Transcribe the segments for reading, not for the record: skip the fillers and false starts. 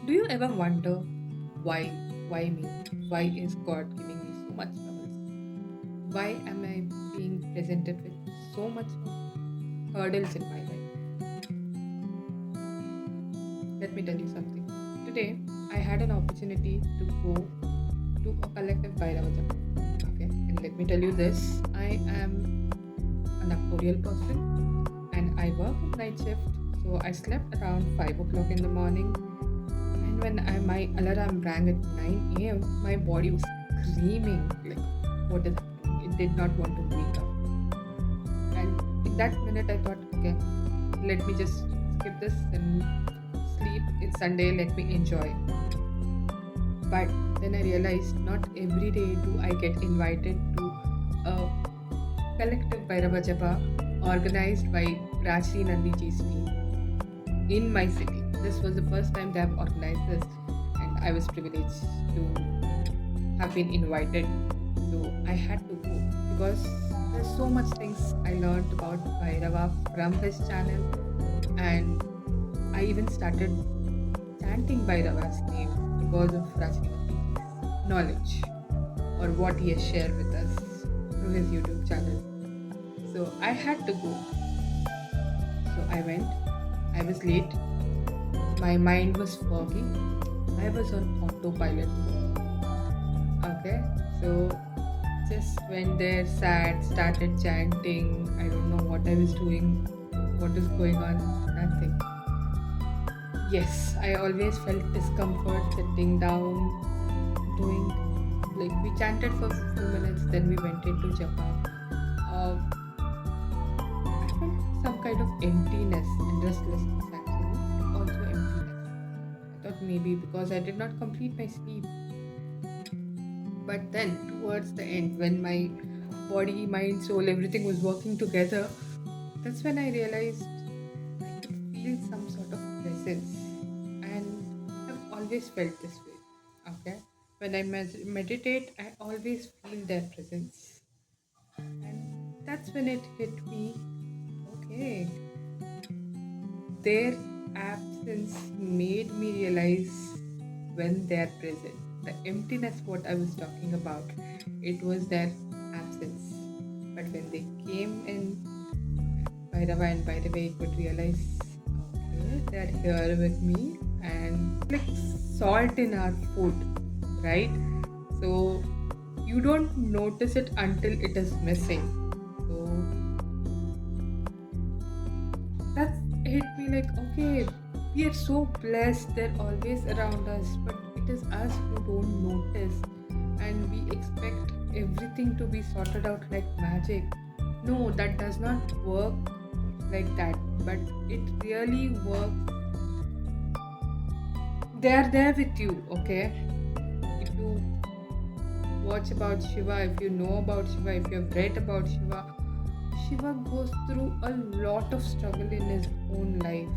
Do you ever wonder why? Why me? Why is God giving me so much troubles? Why am I being presented with so much of hurdles in my life? Let me tell you something. Today, I had an opportunity to go to a collective Bhairava Japa. Okay, and let me tell you this: I am a nocturnal person and I work in night shift. So I slept around 5 o'clock in the morning. And when my alarm rang at 9 a.m., my body was screaming like, what is happening? It did not want to wake up. And in that minute, I thought, okay, let me just skip this and sleep. It's Sunday, let me enjoy. But then I realized not every day do I get invited to a collective Bhairava Japa organized by Rajri Nandiji's team in my city. This was the first time they have organized this, and I was privileged to have been invited. So I had to go because there's so much things I learned about Bhairava from his channel, and I even started chanting Bhairava's name because of Rajni's knowledge or what he has shared with us through his YouTube channel. So I had to go. So I went. I was late. My mind was foggy. I was on autopilot mode. Okay, so just went there, sat, started chanting. I don't know what I was doing, what is going on, nothing. Yes, I always felt discomfort sitting down, doing like we chanted for a few minutes, then we went into japa. Uh, I felt some kind of emptiness and restlessness actually, also emptiness. I thought maybe because I did not complete my sleep. But then, towards the end, when my body, mind, soul, everything was working together, that's when I realized I could feel some sort of presence. And I've always felt this way. Okay? When I meditate, I always feel their presence. And that's when it hit me okay, their absence made me realize when they're present. The emptiness, what I was talking about, it was their absence. But when they came in, Bhairava and Bhairava, I could realize, okay, they're here with me, and like salt in our food, right? So you don't notice it until it is missing. So that's hit me like, okay, we are so blessed, they're always around us, but it is us who don't notice and we expect everything to be sorted out like magic. No, that does not work like that, but it really works. They are there with you, okay? If you watch about Shiva, if you know about Shiva, if you have read about Shiva, Shiva goes through a lot of struggle in his own life.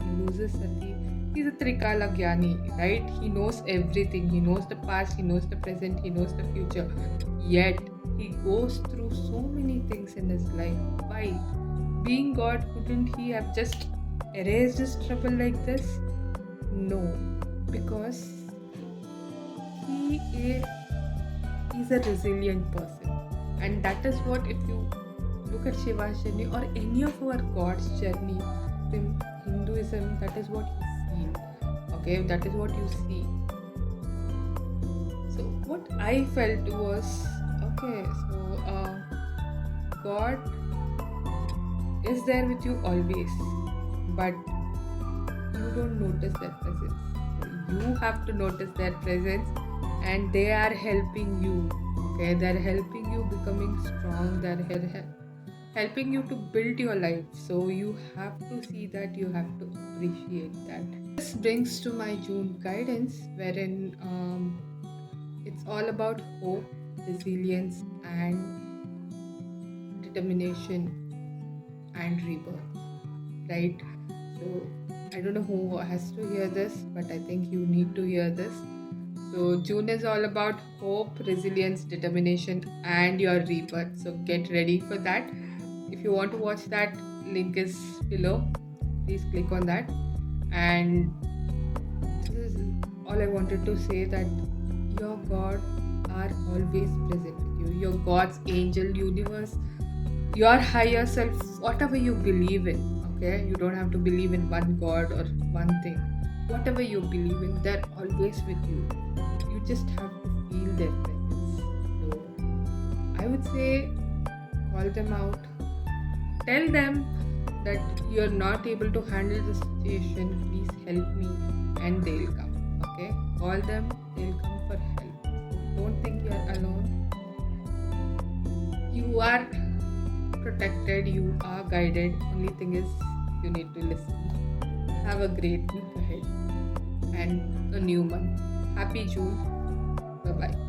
He loses Sati. He's a Trikala Gyani, right? He knows everything. He knows the past, he knows the present, he knows the future. Yet, he goes through so many things in his life. Why? Being God, couldn't he have just erased his trouble like this? No, because he is a resilient person. And that is what, if you look at Shiva's journey or any of our God's journey in Hinduism, that is what you feel. Okay, that is what you see. So, what I felt was okay, so God is there with you always, but you don't notice their presence. You have to notice their presence, and they are helping you. Okay, they're helping you becoming strong. They're helping you to build your life. So you have to see that. You have to appreciate that. This brings to my June guidance, wherein it's all about hope, resilience, and determination and rebirth. Right? So I don't know who has to hear this, but I think you need to hear this. So June is all about hope, resilience, determination, and your rebirth. So get ready for that. If you want to watch that, link is below. Please click on that. And This is all I wanted to say, that your God are always present with you. Your God's angel, universe, your higher self, whatever you believe in. Okay, you don't have to believe in one God or one thing. Whatever you believe in, they're always with you. You just have to feel their presence. So I would say, call them out. Tell them that you're not able to handle the situation. Please help me, and they'll come. Okay, call them. They'll come for help. Don't think you're alone. You are protected. You are guided. Only thing is, you need to listen. Have a great week ahead and a new month. Happy June. Bye bye.